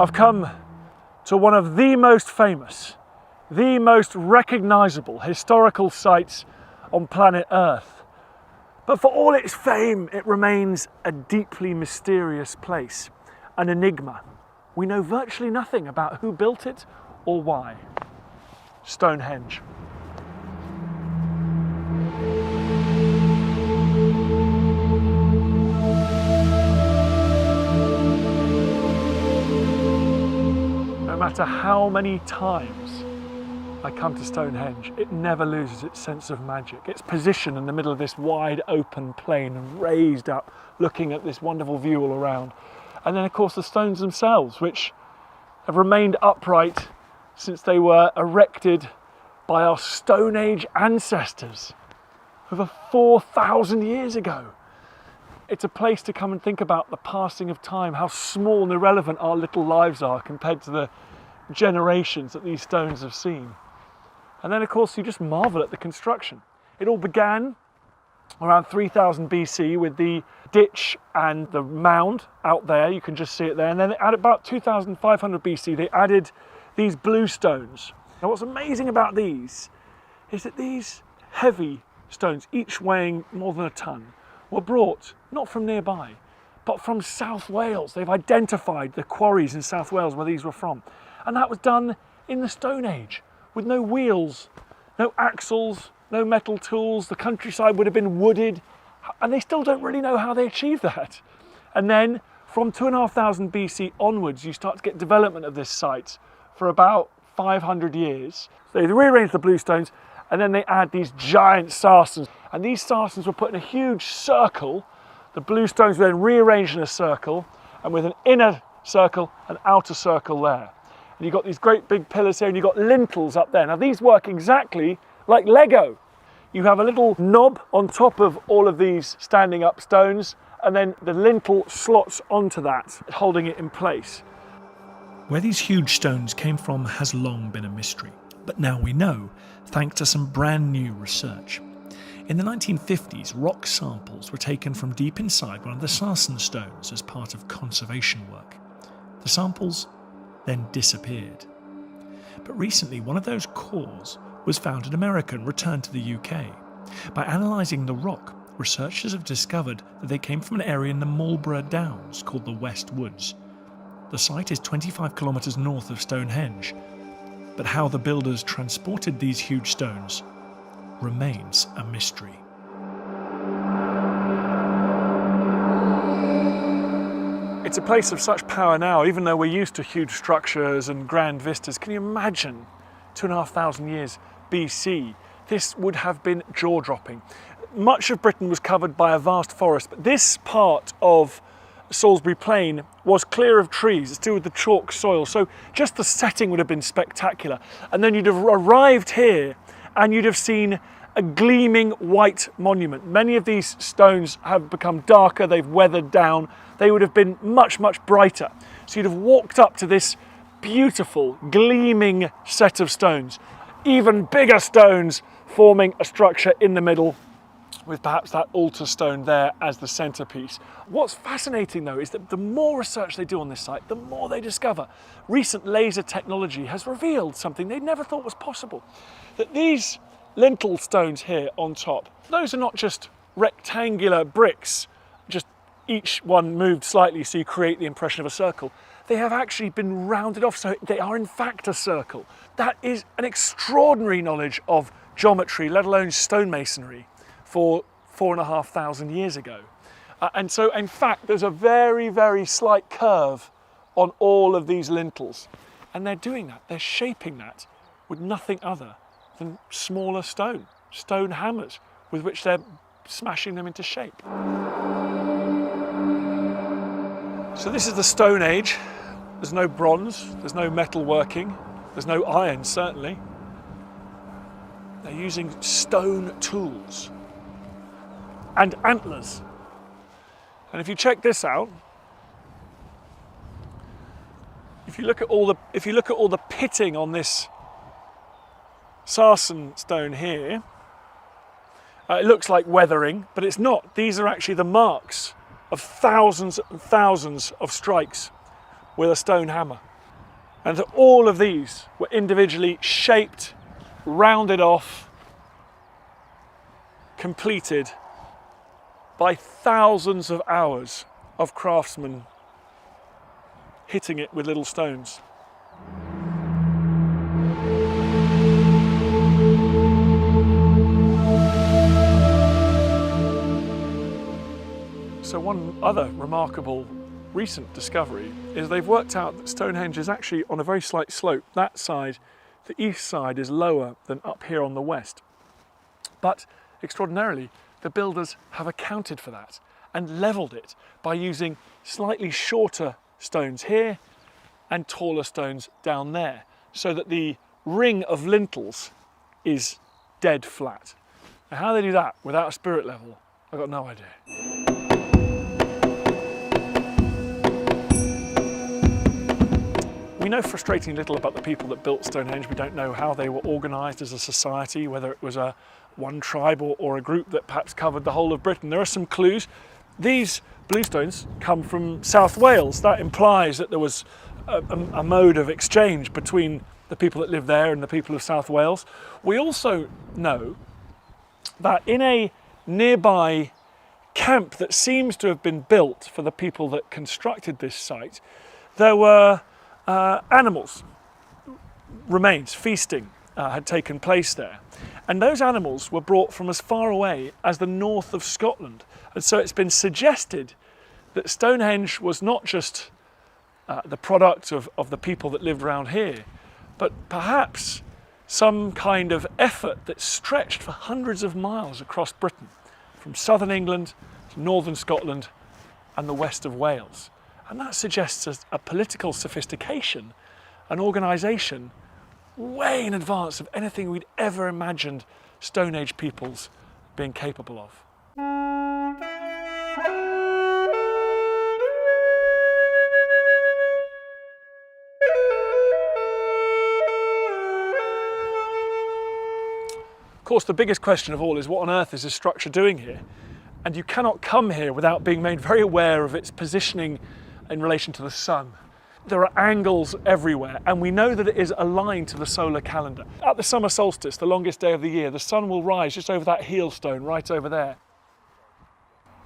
I've come to one of the most famous, the most recognisable historical sites on planet Earth. But for all its fame, it remains a deeply mysterious place, an enigma. We know virtually nothing about who built it or why. Stonehenge. No matter how many times I come to Stonehenge, it never loses its sense of magic. Its position in the middle of this wide open plain and raised up, looking at this wonderful view all around. And then of course the stones themselves, which have remained upright since they were erected by our Stone Age ancestors over 4,000 years ago. It's a place to come and think about the passing of time, how small and irrelevant our little lives are compared to the generations that these stones have seen. And then of course you just marvel at the construction. It all began around 3000 BC with the ditch and the mound out there, you can just see it there. And then at about 2500 BC they added these blue stones. Now what's amazing about these is that these heavy stones, each weighing more than a ton, were brought not from nearby, but from South Wales. They've identified the quarries in South Wales where these were from. And that was done in the Stone Age with no wheels, no axles, no metal tools. The countryside would have been wooded, and they still don't really know how they achieved that. And then from 2500 BC onwards, you start to get development of this site for about 500 years. So they rearrange the blue stones, and then they add these giant sarsens. And these sarsens were put in a huge circle. The blue stones were then rearranged in a circle, and with an inner circle, an outer circle there. And you've got these great big pillars here, and you've got lintels up there. Now these work exactly like Lego. You have a little knob on top of all of these standing up stones, and then the lintel slots onto that, holding it in place. Where these huge stones came from has long been a mystery, but now we know, thanks to some brand new research. In the 1950s, rock samples were taken from deep inside one of the sarsen stones as part of conservation work. The samples then disappeared. But recently, one of those cores was found in America and returned to the UK. By analysing the rock, researchers have discovered that they came from an area in the Marlborough Downs called the West Woods. The site is 25 kilometres north of Stonehenge, but how the builders transported these huge stones remains a mystery. It's a place of such power now, even though we're used to huge structures and grand vistas. Can you imagine 2,500 years BC? This would have been jaw-dropping. Much of Britain was covered by a vast forest, but this part of Salisbury Plain was clear of trees. It's still with the chalk soil, so just the setting would have been spectacular. And then you'd have arrived here and you'd have seen a gleaming white monument. Many of these stones have become darker, they've weathered down. They would have been much, much brighter. So you'd have walked up to this beautiful, gleaming set of stones. Even bigger stones forming a structure in the middle, with perhaps that altar stone there as the centerpiece. What's fascinating though is that the more research they do on this site, the more they discover. Recent laser technology has revealed something they never thought was possible. That these lintel stones here on top, those are not just rectangular bricks, just each one moved slightly so you create the impression of a circle. They have actually been rounded off, so they are in fact a circle. That is an extraordinary knowledge of geometry, let alone stonemasonry, for 4,500 years ago. And so in fact there's a very, very slight curve on all of these lintels. And they're doing that, they're shaping that with nothing other than smaller stone hammers with which they're smashing them into shape. So this is the Stone Age. There's no bronze, there's no metal working, there's no iron certainly. They're using stone tools and antlers. And if you check this out, if you look at all the pitting on this sarsen stone here, it looks like weathering, but it's not. These are actually the marks of thousands and thousands of strikes with a stone hammer. And that all of these were individually shaped, rounded off, completed by thousands of hours of craftsmen hitting it with little stones. So one other remarkable recent discovery is they've worked out that Stonehenge is actually on a very slight slope. That side, the east side, is lower than up here on the west. But extraordinarily, the builders have accounted for that and levelled it by using slightly shorter stones here and taller stones down there, so that the ring of lintels is dead flat. Now, how they do that without a spirit level, I've got no idea. We know frustratingly little about the people that built Stonehenge. We don't know how they were organised as a society, whether it was one tribe or a group that perhaps covered the whole of Britain. There are some clues. These bluestones come from South Wales. That implies that there was a mode of exchange between the people that lived there and the people of South Wales. We also know that in a nearby camp that seems to have been built for the people that constructed this site, there were animals, remains, feasting had taken place there. And those animals were brought from as far away as the north of Scotland. And so it's been suggested that Stonehenge was not just the product of the people that lived around here, but perhaps some kind of effort that stretched for hundreds of miles across Britain, from southern England to northern Scotland and the west of Wales. And that suggests a political sophistication, an organisation way in advance of anything we'd ever imagined Stone Age peoples being capable of. Of course, the biggest question of all is, what on earth is this structure doing here? And you cannot come here without being made very aware of its positioning in relation to the sun. There are angles everywhere, and we know that it is aligned to the solar calendar. At the summer solstice, the longest day of the year, the sun will rise just over that heel stone right over there.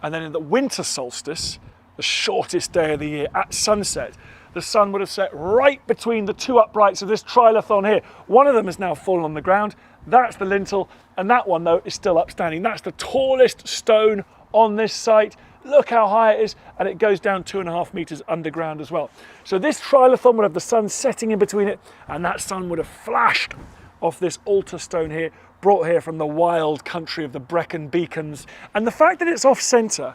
And then in the winter solstice, the shortest day of the year, at sunset, the sun would have set right between the two uprights of this trilithon here. One of them has now fallen on the ground. That's the lintel, and that one, though, is still upstanding. That's the tallest stone on this site. Look how high it is, and it goes down 2.5 meters underground as well. So this trilithon would have the sun setting in between it, and that sun would have flashed off this altar stone here, brought here from the wild country of the Brecon Beacons. And the fact that it's off centre,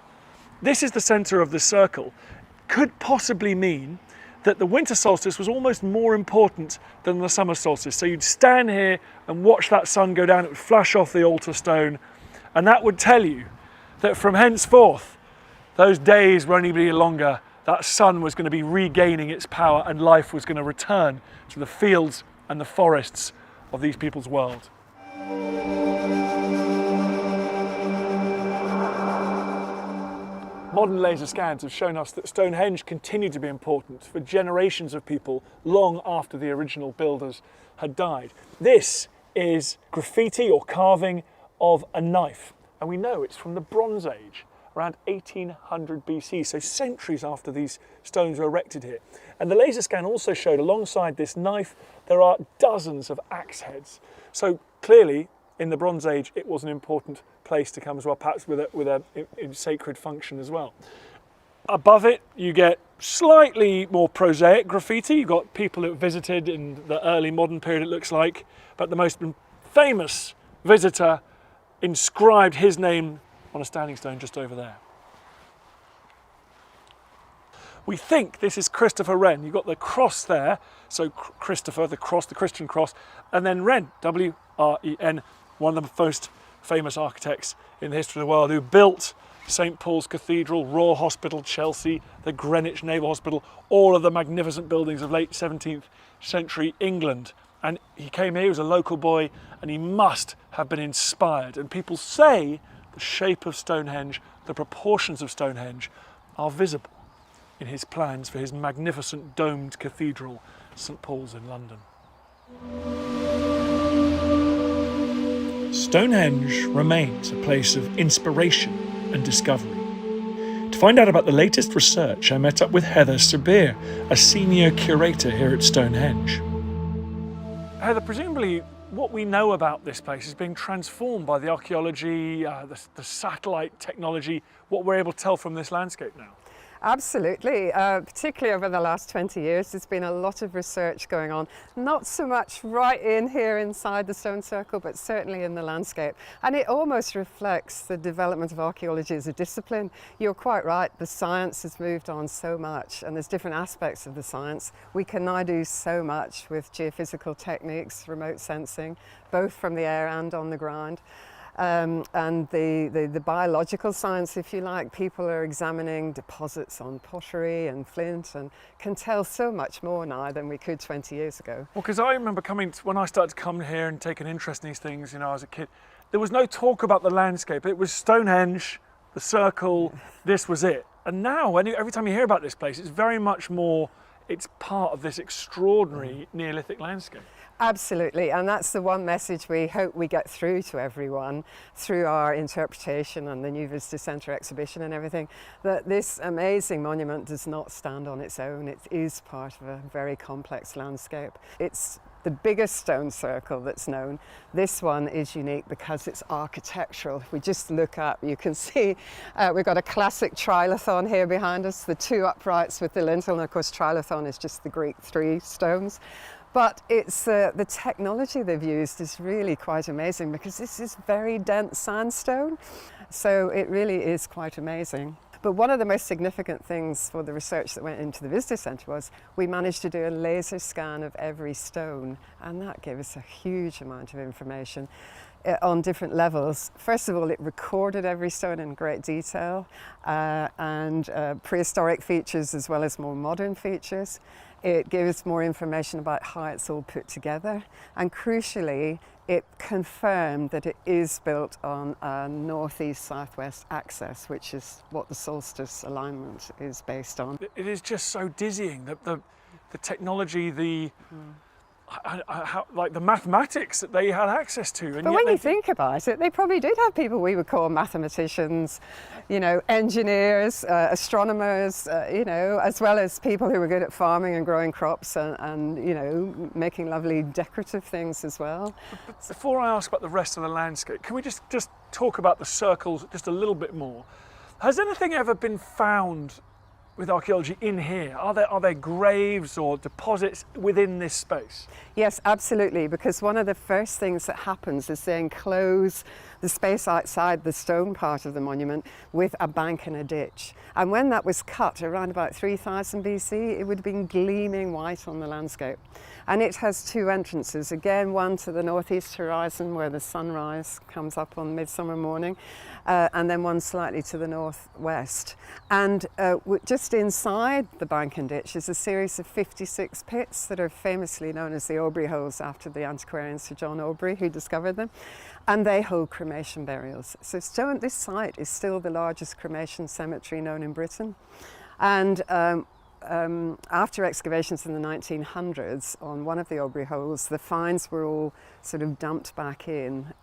this is the centre of the circle, could possibly mean that the winter solstice was almost more important than the summer solstice. So you'd stand here and watch that sun go down, it would flash off the altar stone, and that would tell you that from henceforth, those days were only be longer, that sun was going to be regaining its power and life was going to return to the fields and the forests of these people's world. Modern laser scans have shown us that Stonehenge continued to be important for generations of people long after the original builders had died. This is graffiti or carving of a knife, and we know it's from the Bronze Age, around 1800 BC, so centuries after these stones were erected here. And the laser scan also showed alongside this knife there are dozens of axe heads. So clearly in the Bronze Age it was an important place to come as well, perhaps with a sacred function as well. Above it you get slightly more prosaic graffiti. You've got people who visited in the early modern period, it looks like, but the most famous visitor inscribed his name on a standing stone just over there. We think this is Christopher Wren. You've got the cross there, so Christopher, the cross, the Christian cross, and then Wren, W-R-E-N, one of the most famous architects in the history of the world, who built St. Paul's Cathedral, Royal Hospital, Chelsea, the Greenwich Naval Hospital, all of the magnificent buildings of late 17th century England. And he came here, he was a local boy, and he must have been inspired. And people say the shape of Stonehenge, the proportions of Stonehenge are visible in his plans for his magnificent domed cathedral St Paul's in London. Stonehenge remains a place of inspiration and discovery. To find out about the latest research, I met up with Heather Sabir, a senior curator here at Stonehenge. Heather, presumably what we know about this place is being transformed by the archaeology, the satellite technology, what we're able to tell from this landscape now. Absolutely, particularly over the last 20 years, there's been a lot of research going on, not so much right in here inside the stone circle, but certainly in the landscape. And it almost reflects the development of archaeology as a discipline. You're quite right, the science has moved on so much, and there's different aspects of the science. We can now do so much with geophysical techniques, remote sensing, both from the air and on the ground. And the biological science, if you like, people are examining deposits on pottery and flint and can tell so much more now than we could 20 years ago. Well, because I remember when I started to come here and take an interest in these things, as a kid, there was no talk about the landscape. It was Stonehenge, the circle, this was it. And now, every time you hear about this place, it's very much more, it's part of this extraordinary Neolithic landscape. Absolutely, and that's the one message we hope we get through to everyone through our interpretation and the new Visitor Centre exhibition and everything, that this amazing monument does not stand on its own. It is part of a very complex landscape. It's the biggest stone circle that's known. This one is unique because it's architectural. If we just look up, you can see we've got a classic trilithon here behind us, the two uprights with the lintel, and of course trilithon is just the Greek 3 stones. But it's the technology they've used is really quite amazing because this is very dense sandstone. So it really is quite amazing. But one of the most significant things for the research that went into the Visitor Centre was we managed to do a laser scan of every stone, and that gave us a huge amount of information on different levels. First of all, it recorded every stone in great detail and prehistoric features as well as more modern features. It gave us more information about how it's all put together, and crucially, it confirmed that it is built on a northeast-southwest axis, which is what the solstice alignment is based on. It is just so dizzying, the technology, like the mathematics that they had access to. And but when you think about it, they probably did have people we would call mathematicians, engineers, astronomers, as well as people who were good at farming and growing crops and making lovely decorative things as well. But before I ask about the rest of the landscape, can we just talk about the circles just a little bit more? Has anything ever been found with archaeology in here? Are there graves or deposits within this space? Yes, absolutely, because one of the first things that happens is they enclose the space outside the stone part of the monument with a bank and a ditch. And when that was cut around about 3000 BC, it would have been gleaming white on the landscape. And it has two entrances, again, one to the northeast horizon where the sunrise comes up on midsummer morning, and then one slightly to the northwest. And just inside the bank and ditch is a series of 56 pits that are famously known as the Aubrey holes after the antiquarian Sir John Aubrey who discovered them. And they hold cremation burials. So this site is still the largest cremation cemetery known in Britain. And after excavations in the 1900s on one of the Aubrey holes, the finds were all sort of dumped back in.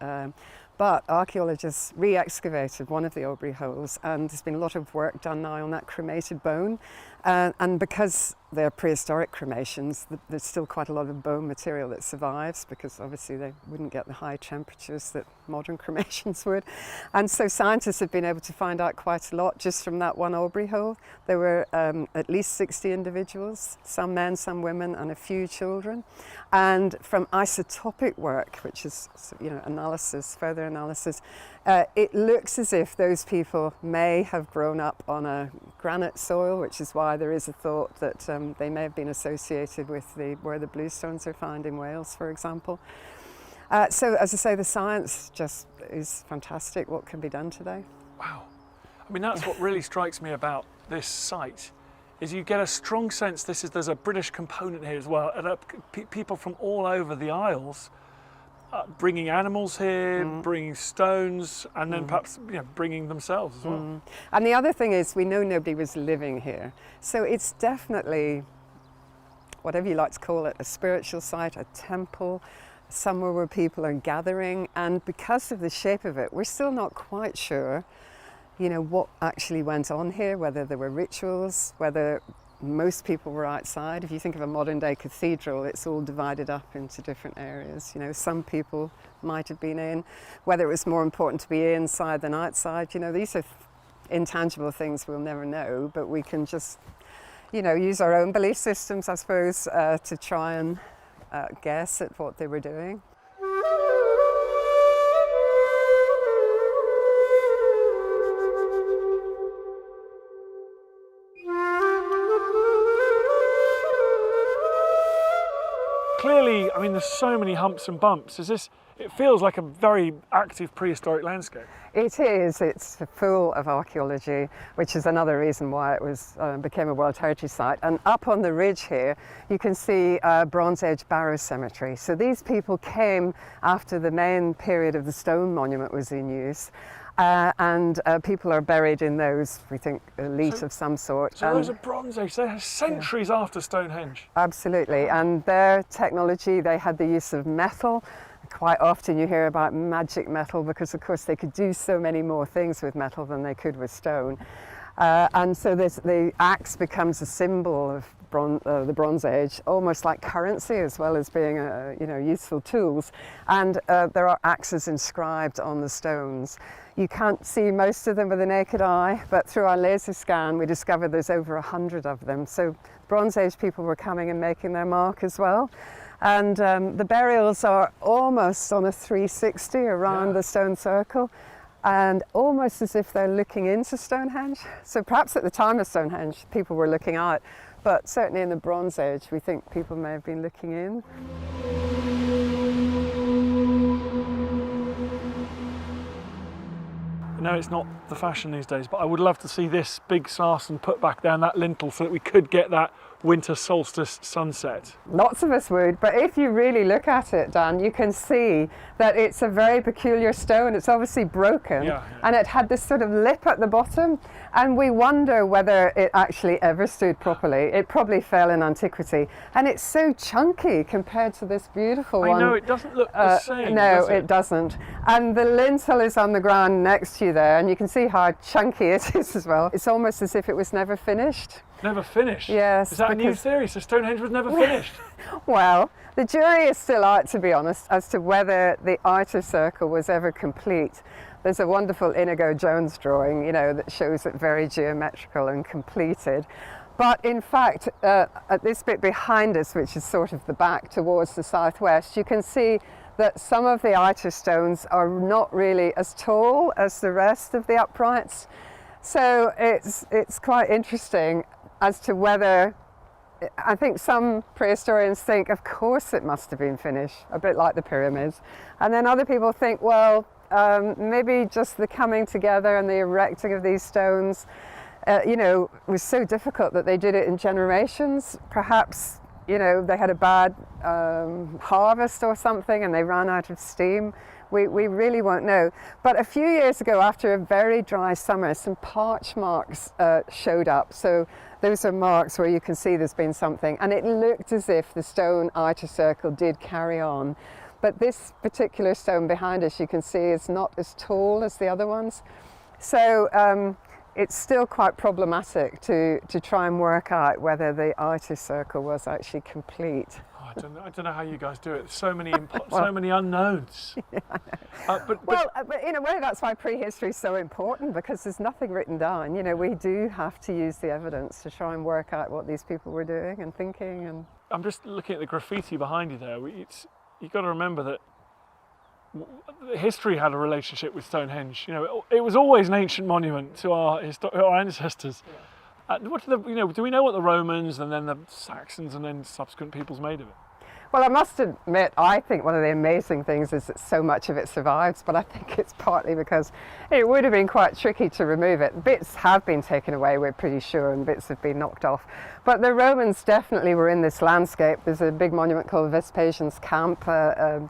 But archaeologists re-excavated one of the Aubrey holes, and there's been a lot of work done now on that cremated bone. And because they're prehistoric cremations, there's still quite a lot of bone material that survives, because obviously they wouldn't get the high temperatures that modern cremations would. And so scientists have been able to find out quite a lot just from that one Aubrey hole. There were at least 60 individuals, some men, some women, and a few children. And from isotopic work, which is analysis, further analysis, it looks as if those people may have grown up on a granite soil, which is why there is a thought that they may have been associated with where the bluestones are found in Wales, for example. So, as I say, the science just is fantastic. What can be done today? Wow. I mean, that's what really strikes me about this site, is you get a strong sense there's a British component here as well, and people from all over the Isles bringing animals here, bringing stones, and then perhaps bringing themselves as well. And the other thing is, we know nobody was living here, so it's definitely, whatever you like to call it, a spiritual site, a temple, somewhere where people are gathering. And because of the shape of it, we're still not quite sure, you know, what actually went on here, whether there were rituals, whether most people were outside. If you think of a modern day cathedral, it's all divided up into different areas. You know, some people might have been in, whether it was more important to be inside than outside. You know, these are intangible things we'll never know, but we can just, you know, use our own belief systems, I suppose, to try and guess at what they were doing. Clearly, I mean, there's so many humps and bumps. It feels like a very active prehistoric landscape. It is. It's full of archaeology, which is another reason why it was became a World Heritage Site. And up on the ridge here, you can see a Bronze Age barrow cemetery. So these people came after the main period of the stone monument was in use. And people are buried in those, we think, elite of some sort. So those are Bronze Age, they're centuries after Stonehenge. Absolutely, and their technology, they had the use of metal. Quite often you hear about magic metal because, of course, they could do so many more things with metal than they could with stone. And so the axe becomes a symbol of the Bronze Age, almost like currency as well as being useful tools. And there are axes inscribed on the stones. You can't see most of them with the naked eye, but through our laser scan we discovered there's over 100 of them. So Bronze Age people were coming and making their mark as well. And the burials are almost on a 360 around the stone circle, and almost as if they're looking into Stonehenge. So perhaps at the time of Stonehenge people were looking out, but certainly in the Bronze Age we think people may have been looking in. No, it's not the fashion these days, but I would love to see this big sarsen put back down that lintel so that we could get that winter solstice sunset. Lots of us would, but if you really look at it, Dan, you can see that it's a very peculiar stone. It's obviously broken, and it had this sort of lip at the bottom, and we wonder whether it actually ever stood properly. It probably fell in antiquity, and it's so chunky compared to this beautiful one. I know, it doesn't look the same. No, does it? it doesn't. And the lintel is on the ground next to you there, and you can see how chunky it is as well. It's almost as if it was never finished. Never finished? Yes. Is that a new theory? So Stonehenge was never finished? Well, the jury is still out, to be honest, as to whether the outer circle was ever complete. There's a wonderful Inigo Jones drawing, you know, that shows it very geometrical and completed. But in fact, at this bit behind us, which is sort of the back towards the southwest, you can see that some of the outer stones are not really as tall as the rest of the uprights. So it's quite interesting as to whether, I think some prehistorians think, of course it must have been finished, a bit like the pyramids. And then other people think, well, maybe just the coming together and the erecting of these stones, was so difficult that they did it in generations. Perhaps, they had a bad harvest or something and they ran out of steam. We really won't know. But a few years ago, after a very dry summer, some parch marks showed up. So those are marks where you can see there's been something. And it looked as if the stone outer circle did carry on. But this particular stone behind us, you can see, is not as tall as the other ones. So it's still quite problematic to try and work out whether the outer circle was actually complete. I don't know how you guys do it. There's so many so many unknowns. Yeah, I know. But in a way, that's why prehistory is so important, because there's nothing written down. We do have to use the evidence to try and work out what these people were doing and thinking. And I'm just looking at the graffiti behind you there. You've got to remember that history had a relationship with Stonehenge. It was always an ancient monument to our ancestors. Yeah. Do we know what the Romans and then the Saxons and then subsequent peoples made of it? Well, I must admit, I think one of the amazing things is that so much of it survives, but I think it's partly because it would have been quite tricky to remove it. Bits have been taken away, we're pretty sure, and bits have been knocked off. But the Romans definitely were in this landscape. There's a big monument called Vespasian's Camp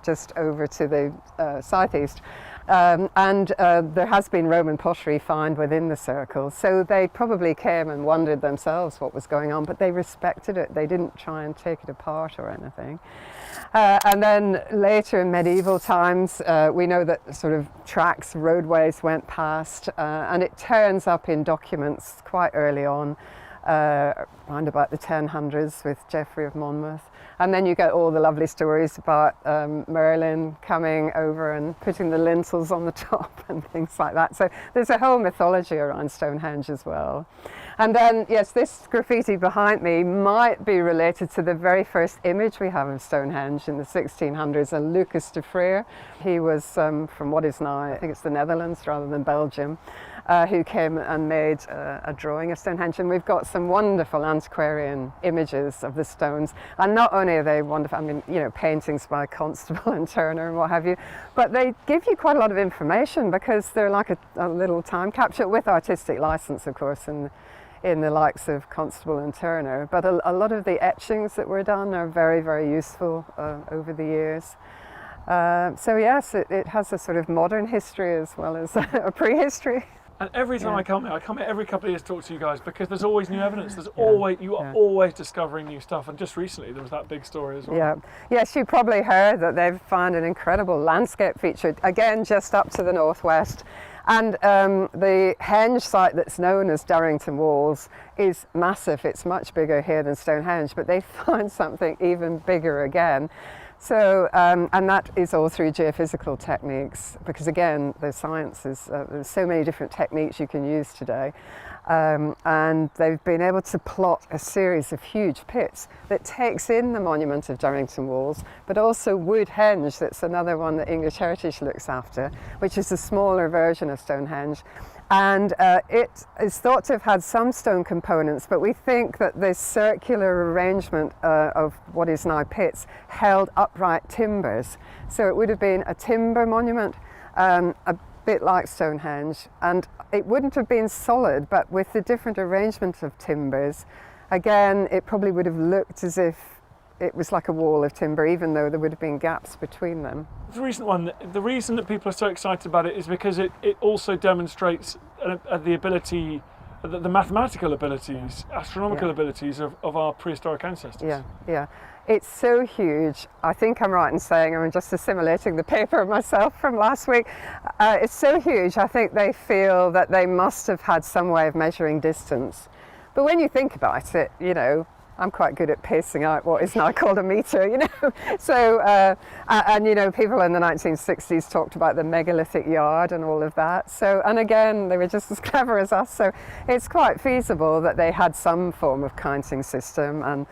just over to the southeast. And there has been Roman pottery found within the circle, so they probably came and wondered themselves what was going on, but they respected it. They didn't try and take it apart or anything. And then later in medieval times, we know that sort of tracks, roadways went past, and it turns up in documents quite early on, around about the 1000s with Geoffrey of Monmouth. And then you get all the lovely stories about Merlin coming over and putting the lintels on the top and things like that. So there's a whole mythology around Stonehenge as well. And then, yes, this graffiti behind me might be related to the very first image we have of Stonehenge in the 1600s, and Lucas de Frere. He was from what is now, I think it's the Netherlands rather than Belgium, who came and made a drawing of Stonehenge. And we've got some wonderful antiquarian images of the stones. And not only are they wonderful, I mean, you know, paintings by Constable and Turner and what have you, but they give you quite a lot of information because they're like a little time capsule with artistic license, of course, and in the likes of Constable and Turner. But a lot of the etchings that were done are very, very useful over the years. So yes, it has a sort of modern history as well as a prehistory. And every time I come here every couple of years to talk to you guys because there's always new evidence. There's always, you are always discovering new stuff. And just recently there was that big story as well. Yeah. Yes, you probably heard that they've found an incredible landscape feature, again, just up to the northwest. And the henge site that's known as Darrington Walls is massive. It's much bigger here than Stonehenge, but they found something even bigger again. So, and that is all through geophysical techniques, because again, the science is, there's so many different techniques you can use today. And they've been able to plot a series of huge pits that takes in the monument of Darrington Walls, but also Woodhenge, that's another one that English Heritage looks after, which is a smaller version of Stonehenge. And it is thought to have had some stone components, but we think that this circular arrangement of what is now pits held upright timbers. So it would have been a timber monument, a bit like Stonehenge, and it wouldn't have been solid, but with the different arrangement of timbers, again, it probably would have looked as if it was like a wall of timber, even though there would have been gaps between them. The reason that people are so excited about it is because it also demonstrates the ability, the mathematical abilities, astronomical abilities of our prehistoric ancestors. Yeah, yeah. It's so huge. I think I'm right in saying, I'm just assimilating the paper myself from last week. It's so huge, I think they feel that they must have had some way of measuring distance. But when you think about it, you know, I'm quite good at pacing out what is now called a metre, you know. So, and you know, people in the 1960s talked about the megalithic yard and all of that. So, and again, they were just as clever as us. So it's quite feasible that they had some form of counting system and,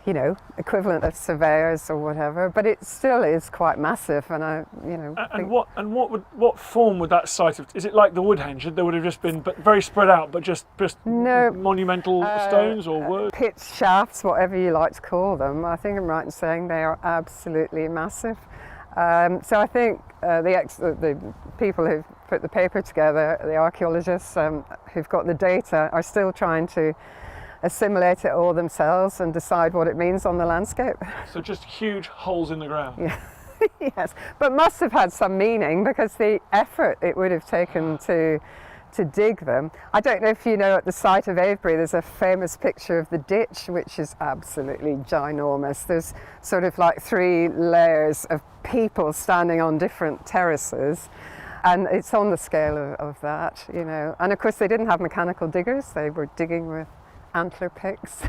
you know, equivalent of surveyors or whatever, but it still is quite massive, and I, you know. What form would that site have? Is it like the Woodhenge? There would have just been very spread out, but just no, monumental stones or wood? Pits, shafts, whatever you like to call them. I think I'm right in saying they are absolutely massive. So I think the people who've put the paper together, the archaeologists who've got the data, are still trying to assimilate it all themselves and decide what it means on the landscape. So just huge holes in the ground. Yeah. Yes, but must have had some meaning because the effort it would have taken to dig them. I don't know if you know, at the site of Avebury there's a famous picture of the ditch, which is absolutely ginormous. There's sort of like 3 layers of people standing on different terraces, and it's on the scale of that, you know. And of course they didn't have mechanical diggers, they were digging with antler picks.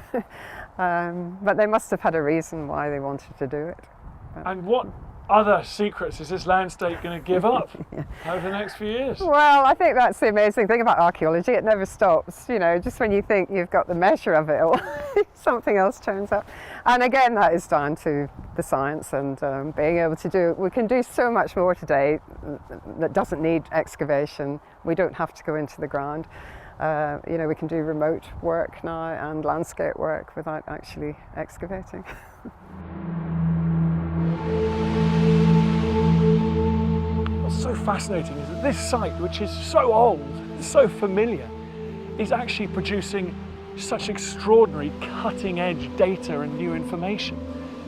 But they must have had a reason why they wanted to do it. And what other secrets is this landscape going to give up over the next few years? Well, I think that's the amazing thing about archaeology. It never stops, you know, just when you think you've got the measure of it all, something else turns up. And again, that is down to the science and being able to do, we can do so much more today that doesn't need excavation. We don't have to go into the ground. You know, we can do remote work now and landscape work without actually excavating. What's so fascinating is that this site, which is so old, so familiar, is actually producing such extraordinary cutting-edge data and new information.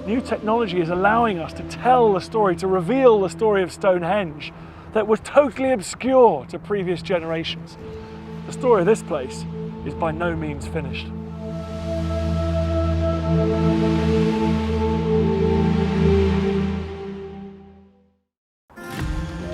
New technology is allowing us to tell the story, to reveal the story of Stonehenge that was totally obscure to previous generations. The story of this place is by no means finished.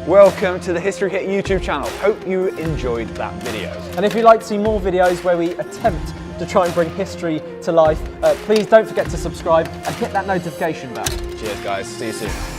Welcome to the History Hit YouTube channel. Hope you enjoyed that video. And if you'd like to see more videos where we attempt to try and bring history to life, please don't forget to subscribe and hit that notification bell. Cheers guys, see you soon.